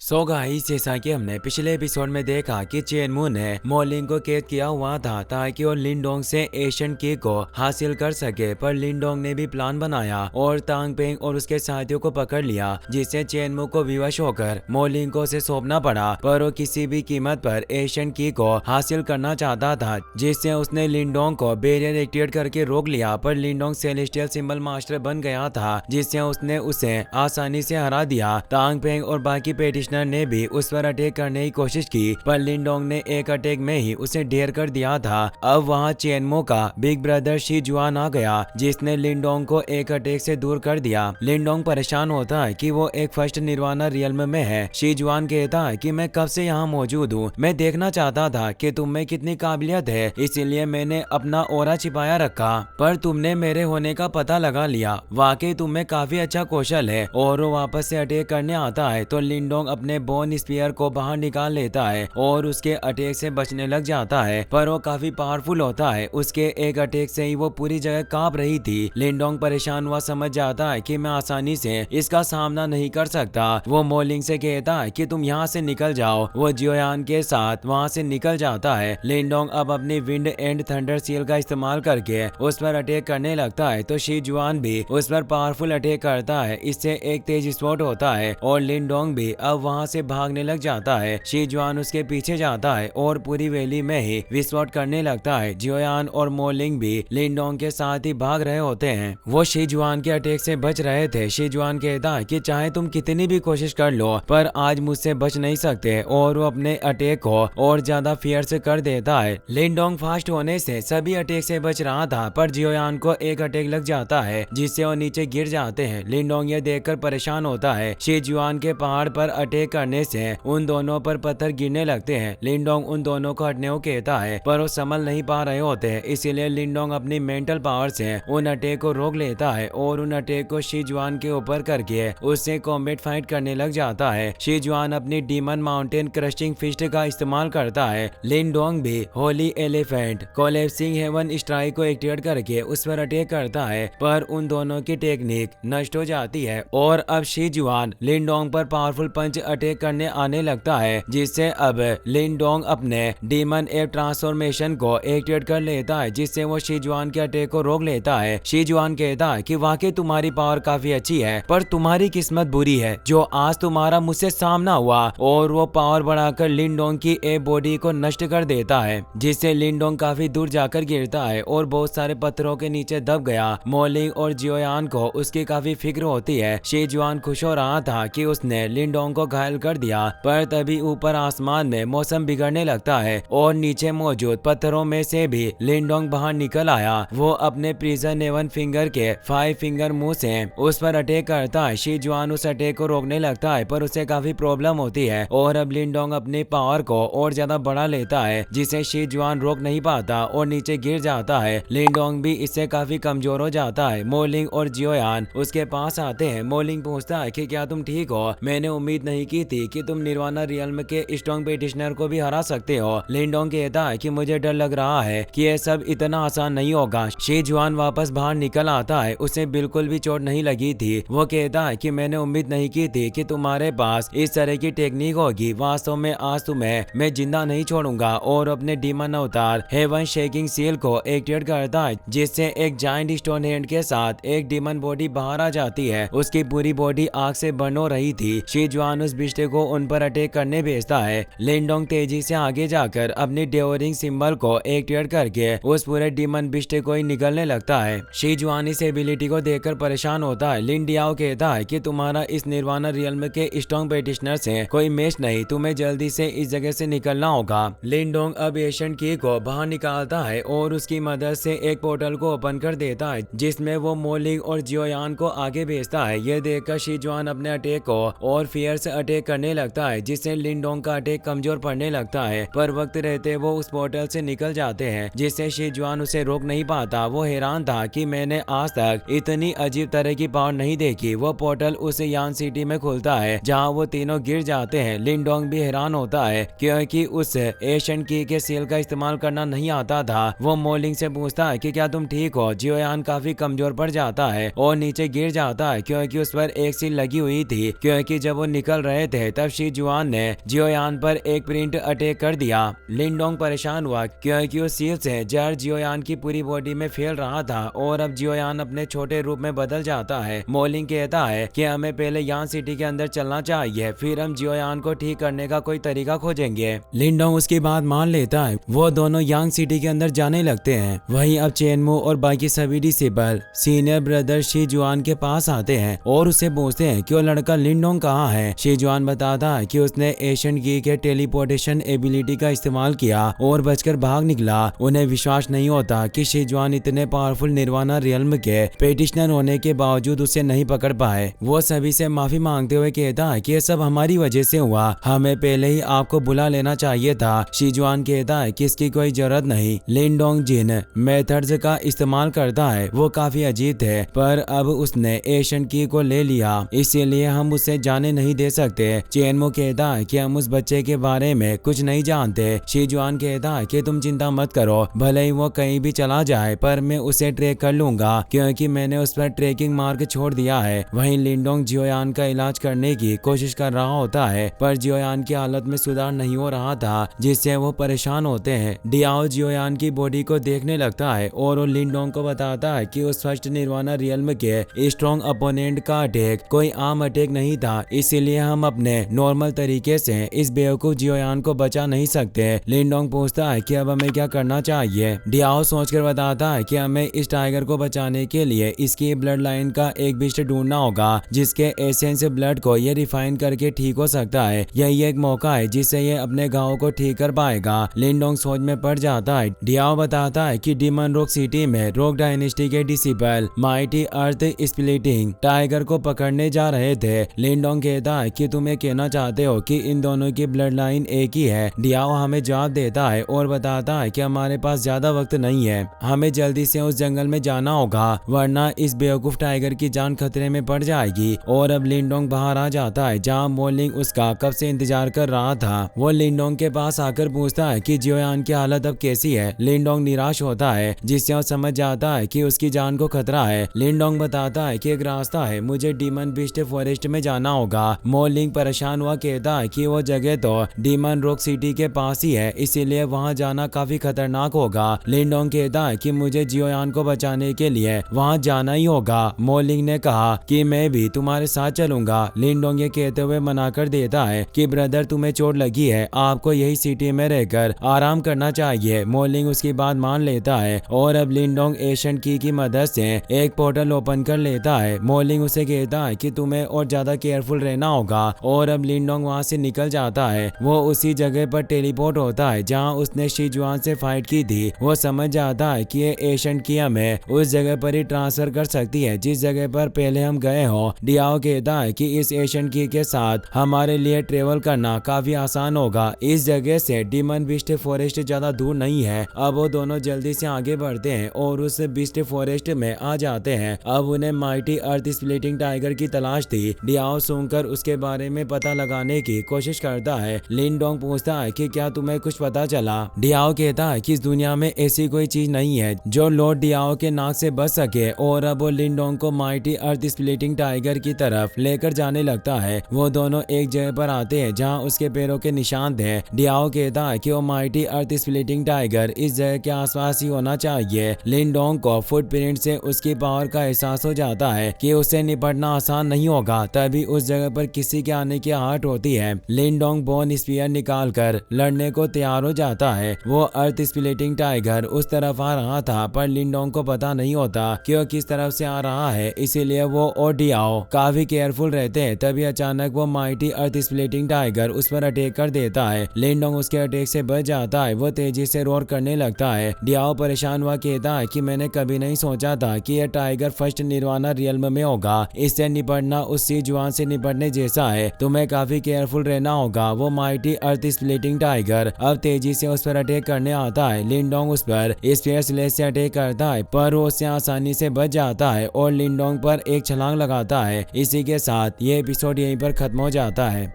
So guys, जैसा कि हमने पिछले एपिसोड में देखा कि चेनमू ने मोलिंग को कैद किया हुआ था ताकि वो लिनडोंग से एशियन की को हासिल कर सके, पर लिनडोंग ने भी प्लान बनाया और तांग पेंग और उसके साथियों को पकड़ लिया, जिससे चेनमू को विवश होकर मोलिंग को उसे सौंपना पड़ा। पर वो किसी भी कीमत पर एशियन की को हासिल करना चाहता था, जिससे उसने लिनडोंग को बैरियर एक्टिवेट करके रोक लिया। पर लिनडोंग सेलेस्टियल सिंबल मास्टर बन गया था, जिससे उसने उसे आसानी से हरा दिया। तांग पेंग और बाकी पेटिशनर ने भी उस पर अटैक करने की कोशिश की, पर लिनडोंग ने एक अटैक में ही उसे ढेर कर दिया था। अब वहां चेनमो का बिग ब्रदर शी जुआन आ गया, जिसने लिनडोंग को एक अटैक से दूर कर दिया। लिनडोंग परेशान होता है कि वो एक फर्स्ट निर्वाणा रियल्म में है। शी जुआन कहता है कि मैं कब से यहाँ मौजूद हूँ, मैं देखना चाहता था कि तुम में कितनी काबिलियत है, इसीलिए मैंने अपना ऑरा छिपाया रखा, पर तुमने मेरे होने का पता लगा लिया। वाकई तुम में काफी अच्छा कौशल है। और वो वापस से अटैक करने आता है तो लिनडोंग अपने बोन स्पीयर को बाहर निकाल लेता है और उसके अटैक से बचने लग जाता है, पर वो काफी पावरफुल होता है। उसके एक अटैक से ही वो पूरी जगह कांप रही थी। लिनडोंग परेशान हुआ समझ जाता है कि मैं आसानी से इसका सामना नहीं कर सकता। वो मोलिंग से कहता है कि तुम यहाँ से निकल जाओ। वो जियोयान के साथ वहाँ से निकल जाता है। लिनडोंग अब अपनी विंड एंड थंडर सील का इस्तेमाल करके उस पर अटैक करने लगता है, तो शी जुआन भी उस पर पावरफुल अटैक करता है। इससे एक तेज स्पॉट होता है और लिनडोंग भी अब वहां से भागने लग जाता है। शी जुआन उसके पीछे जाता है और पूरी वैली में ही विस्फोट करने लगता है। जियोयान और मोलिंग भी लिनडोंग के साथ ही भाग रहे होते हैं। वो शी जुआन के अटैक से बच रहे थे। शी जुआन कहता है कि चाहे तुम कितनी भी कोशिश कर लो, पर आज मुझसे बच नहीं सकते, और वो अपने अटैक को और ज्यादा फियर्स कर देता है। लिनडोंग फास्ट होने से सभी अटैक से बच रहा था, पर जियोयान को एक अटैक लग जाता है, जिससे वो नीचे गिर जाते हैं। लिनडोंग ये देखकर परेशान होता है। शी जुआन के पहाड़ पर अटैक करने से उन दोनों पर पत्थर गिरने लगते हैं। लिनडोंग उन दोनों को हटने को कहता है, पर वो संभल नहीं पा रहे होते हैं, इसीलिए लिनडोंग अपनी मेंटल पावर से उन अटैक को रोक लेता है और उन अटैक को शी जुआन के ऊपर करके उससे कॉम्बैट फाइट करने लग जाता है। शी जुआन अपनी डीमन माउंटेन क्रशिंग फिस्ट का इस्तेमाल करता है। लिनडोंग भी holy elephant collapsing heaven strike को एक्टिवेट करके उस पर अटैक करता है, पर उन दोनों की टेक्निक नष्ट हो जाती है और अब शी जुआन लिनडोंग पर पावरफुल पंच अटैक करने आने लगता है, जिससे अब लिनडोंग अपने डीमन एप ट्रांसफॉर्मेशन को एक्टिवेट कर लेता है, जिससे वो शी जुआन के अटैक को रोक लेता है। शी जुआन कहता है कि वाकई तुम्हारी पावर काफी अच्छी है, पर तुम्हारी किस्मत बुरी है जो आज तुम्हारा मुझसे सामना हुआ, और वो पावर बढ़ाकर लिनडोंग की ए बॉडी को नष्ट कर देता है, जिससे लिनडोंग काफी दूर जाकर गिरता है और बहुत सारे पत्थरों के नीचे दब गया। मोलिंग और जियोयान को उसकी काफी फिक्र होती है। शी जुआन खुश हो रहा था कि उसने लिनडोंग को घायल कर दिया, पर तभी ऊपर आसमान में मौसम बिगड़ने लगता है और नीचे मौजूद पत्थरों में से भी लिनडोंग बाहर निकल आया। वो अपने प्रिजन एवन फिंगर के 5 फिंगर मुंह से उस पर अटैक करता है। शी जुआन उस अटैक को रोकने लगता है, पर उसे काफी प्रॉब्लम होती है और अब लिनडोंग अपनी पावर को और ज्यादा बढ़ा लेता है, जिसे शी जुआन रोक नहीं पाता और नीचे गिर जाता है। लिनडोंग भी इससे काफी कमजोर हो जाता है। मोलिंग और जियोयान उसके पास आते हैं। मोलिंग पूछता है कि क्या तुम ठीक हो? मैंने उम्मीद नहीं की थी कि तुम निर्वाणा रियल्म के स्ट्रॉन्ग पेटिशनर को भी हरा सकते हो। लिनडोंग कहता है कि मुझे डर लग रहा है कि यह सब इतना आसान नहीं होगा। शी जुआन वापस बाहर निकल आता है। उसे बिल्कुल भी चोट नहीं लगी थी। वो कहता है कि मैंने उम्मीद नहीं की थी कि तुम्हारे पास इस तरह की टेक्निक होगी। वास्तव में आज तुम्हें मैं जिंदा नहीं छोड़ूंगा, और अपने डीमन अवतार हेवन शेकिंग सील को एक्टिवेट करता है, जिससे एक जायंट स्टोन हैंड के साथ एक डीमन बॉडी बाहर आ जाती है। उसकी पूरी बॉडी आग से बर्न हो रही थी। शी जुआन उस बिस्टे को उन पर अटैक करने भेजता है। लिनडोंग तेजी से आगे जाकर अपनी डेवरिंग सिंबल को एक्टिवेट करके उस पूरे डीमन बिस्टे को ही निकलने लगता है। शी जुआन इस एबिलिटी को देखकर परेशान होता है। लिन डियाओ कहता है कि तुम्हारा इस निर्वाणा रियल्म के स्ट्रॉन्ग पेटिशनर से कोई मैच नहीं, तुम्हें जल्दी से इस जगह से निकलना होगा। लिनडोंग अब एशियन की को बाहर निकालता है और उसकी मदद से एक पोर्टल को ओपन कर देता है, जिसमें वो मोलिंग और जियोयान को आगे भेजता है। यह देखकर शी जुआन अपने अटैक को और फियर से अटैक करने लगता है, जिससे लिनडोंग का अटैक कमजोर पड़ने लगता है, पर वक्त रहते वो उस पोर्टल से निकल जाते हैं, जिससे शी जुआन उसे रोक नहीं पाता। वो हैरान था कि मैंने आज तक इतनी अजीब तरह की पावर नहीं देखी। वो पोर्टल उस यान सिटी में खुलता है जहाँ वो तीनों गिर जाते हैं। लिनडोंग भी हैरान होता है क्योंकि उस एशियन की के सील का इस्तेमाल करना नहीं आता था। वो मोलिंग से पूछता है कि क्या तुम ठीक हो? जियोयान काफी कमजोर पड़ जाता है और नीचे गिर जाता है क्योंकि उस पर एक सील लगी हुई थी, क्योंकि जब वो निकल रहे रहे थे तब शी जुआन ने जियोयान पर एक प्रिंट अटैक कर दिया। लिंडोंग परेशान हुआ क्योंकि उस सील से जहर जियोयान की पूरी बॉडी में फैल रहा था और अब जियोयान अपने छोटे रूप में बदल जाता है। मोलिंग कहता है कि हमें पहले यान सिटी के अंदर चलना चाहिए, फिर हम जियोयान को ठीक करने का कोई तरीका खोजेंगे। लिंडोंग उसकी बात मान लेता है। वो दोनों यांग सिटी के अंदर जाने लगते हैं। वहीं अब चेनमू और बाकी सभी डिसेबल सीनियर ब्रदर शी जुआन के पास आते हैं और उससे पूछते हैं कि वो लड़का लिंडोंग कहाँ है। शी जुआन बताता है कि उसने एशियन की के टेलीपोर्टेशन एबिलिटी का इस्तेमाल किया और बचकर भाग निकला। उन्हें विश्वास नहीं होता कि शी जुआन इतने पावरफुल निर्वाणा रियल्म के पेटिशनर होने के बावजूद उसे नहीं पकड़ पाए। वो सभी से माफी मांगते हुए कहता है कि ये सब हमारी वजह से हुआ, हमें पहले ही आपको बुला लेना चाहिए था। शी जुआन कहता है कि इसकी कोई जरूरत नहीं। लिंडोंग जिन मेथड्स का इस्तेमाल करता है वो काफी अजीब थे, पर अब उसने एशियन की को ले लिया, इसीलिए हम उसे जाने नहीं दे सकते। चेनमो कहता है कि हम उस बच्चे के बारे में कुछ नहीं जानते। शी जुआन कहता है कि तुम चिंता मत करो, भले ही वो कहीं भी चला जाए पर मैं उसे ट्रैक कर लूंगा क्योंकि मैंने उस पर ट्रैकिंग मार्क छोड़ दिया है। वहीं लिंडोंग जियोयान का इलाज करने की कोशिश कर रहा होता है पर जियोयान की हालत में सुधार नहीं हो रहा था, जिससे वो परेशान होते हैं। डियाओ जियोयान की बॉडी को देखने लगता है और वो लिंडोंग को बताता है कि उस फर्स्ट निर्वाणा रियल्म के स्ट्रॉन्ग अपोनेंट का अटैक कोई आम अटैक नहीं था, इसीलिए हम अपने नॉर्मल तरीके से इस बेवकूफ जियोयान को बचा नहीं सकते। लिंडोंग पूछता है कि अब हमें क्या करना चाहिए। डियाओ सोचकर बताता है कि हमें इस टाइगर को बचाने के लिए इसकी ब्लड लाइन का एक बिस्ट ढूंढना होगा जिसके एसेंस ब्लड को ये रिफाइन करके ठीक हो सकता है। यही एक मौका है जिससे ये अपने घाव को ठीक कर पाएगा। लिंडोंग सोच में पड़ जाता है। डियाओ बताता है कि डिमन रॉक सिटी में रॉक डायनेस्टी के डिसिपल माइटी अर्थ स्प्लिटिंग टाइगर को पकड़ने जा रहे थे। लिंडोंग कहता है कि तुम ये कहना चाहते हो कि इन दोनों की ब्लड लाइन एक ही है। डियाओ हमें जवाब देता है और बताता है कि हमारे पास ज्यादा वक्त नहीं है, हमें जल्दी से उस जंगल में जाना होगा वरना इस बेवकूफ टाइगर की जान खतरे में पड़ जाएगी। और अब लिंडोंग बाहर आ जाता है जहाँ मोलिंग उसका कब से इंतजार कर रहा था। वो लिंडोंग के पास आकर पूछता है कि जियोयान की हालत अब कैसी है। लिंडोंग निराश होता है जिससे वो समझ जाता है कि उसकी जान को खतरा है। लिंडोंग बताता है कि एक रास्ता है, मुझे डीमन बिस्ट फॉरेस्ट में जाना होगा। मोलिंग परेशान हुआ कहता है कि वो जगह तो डीमन रॉक सिटी के पास ही है, इसीलिए वहाँ जाना काफी खतरनाक होगा। लिंडोंग कहता है कि मुझे जियोयान को बचाने के लिए वहाँ जाना ही होगा। मोलिंग ने कहा कि मैं भी तुम्हारे साथ चलूंगा। लिंडोंग ये कहते हुए मना कर देता है कि ब्रदर तुम्हें चोट लगी है, आपको यही सिटी में रहकर आराम करना चाहिए। मोलिंग उसकी बात मान लेता है और अब लिंडोंग एशियन की मदद से एक पोर्टल ओपन कर लेता है। मोलिंग उसे कहता है कि तुम्हें और ज्यादा केयरफुल रहना होगा और अब लिंडोंग वहाँ से निकल जाता है। वो उसी जगह पर टेलीपोर्ट होता है जहाँ उसने शी जुआन से फाइट की थी। वो समझ जाता है कि ये एशियन की हमें उस जगह पर ही ट्रांसफर कर सकती है जिस जगह पर पहले हम गए हो। डियाओ कहता है कि इस एशियन की के साथ हमारे लिए ट्रेवल करना काफी आसान होगा। इस जगह से डीमन बिस्ट फॉरेस्ट ज्यादा दूर नहीं है। अब वो दोनों जल्दी से आगे बढ़ते हैं और उस बिस्ट फॉरेस्ट में आ जाते हैं। अब उन्हें माइटी अर्थ स्प्लिटिंग टाइगर की तलाश थी। डियाओ सुनकर उसके बारे में पता लगाने की कोशिश करता है। लिंडोंग पूछता है कि क्या तुम्हें कुछ पता चला। डियाओ कहता है कि इस दुनिया में ऐसी कोई चीज नहीं है जो लॉर्ड डियाओ के नाक से बच सके और अब वो लिंडोंग को माइटी अर्थ स्प्लिटिंग टाइगर की तरफ लेकर जाने लगता है। वो दोनों एक जगह पर आते हैं जहाँ उसके पैरों के निशान थे। डियाओ कहता है कि वो माइटी अर्थ स्प्लिटिंग टाइगर इस जगह के आसपास ही होना चाहिए। लिंडोंग को फुटप्रिंट से उसकी पावर का एहसास हो जाता है कि उससे निपटना आसान नहीं होगा। तभी उस जगह पर किसी के आने की आहट होती है। लिंडोंग बोन स्पीयर निकाल कर लड़ने को तैयार हो जाता है। वो अर्थ स्प्लिटिंग टाइगर उस तरफ आ रहा था पर लिंडोंग को पता नहीं होता कि वो किस तरफ से आ रहा है, इसीलिए वो और डियाओ काफी केयरफुल रहते हैं। तभी अचानक वो माइटी अर्थ स्प्लिटिंग टाइगर उस पर अटैक कर देता है। लिंडोंग उसके अटैक से बच जाता है। वो तेजी से रोर करने लगता है। डियाओ परेशान हुआ कहता है कि मैंने कभी नहीं सोचा था कि यह टाइगर फर्स्ट निर्वाणा रियल्म में होगा। इससे निपटना उस सी जुआन से निपटने जैसा है, तुम्हें काफी केयरफुल रहना होगा। वो माइटी अर्थ स्प्लिटिंग टाइगर अब तेजी से उस पर अटैक करने आता है। लिंडोंग उस पर स्पेयर स्लेश से अटैक करता है पर वो उससे आसानी से बच जाता है और लिंडोंग पर एक छलांग लगाता है। इसी के साथ ये एपिसोड यहीं पर खत्म हो जाता है।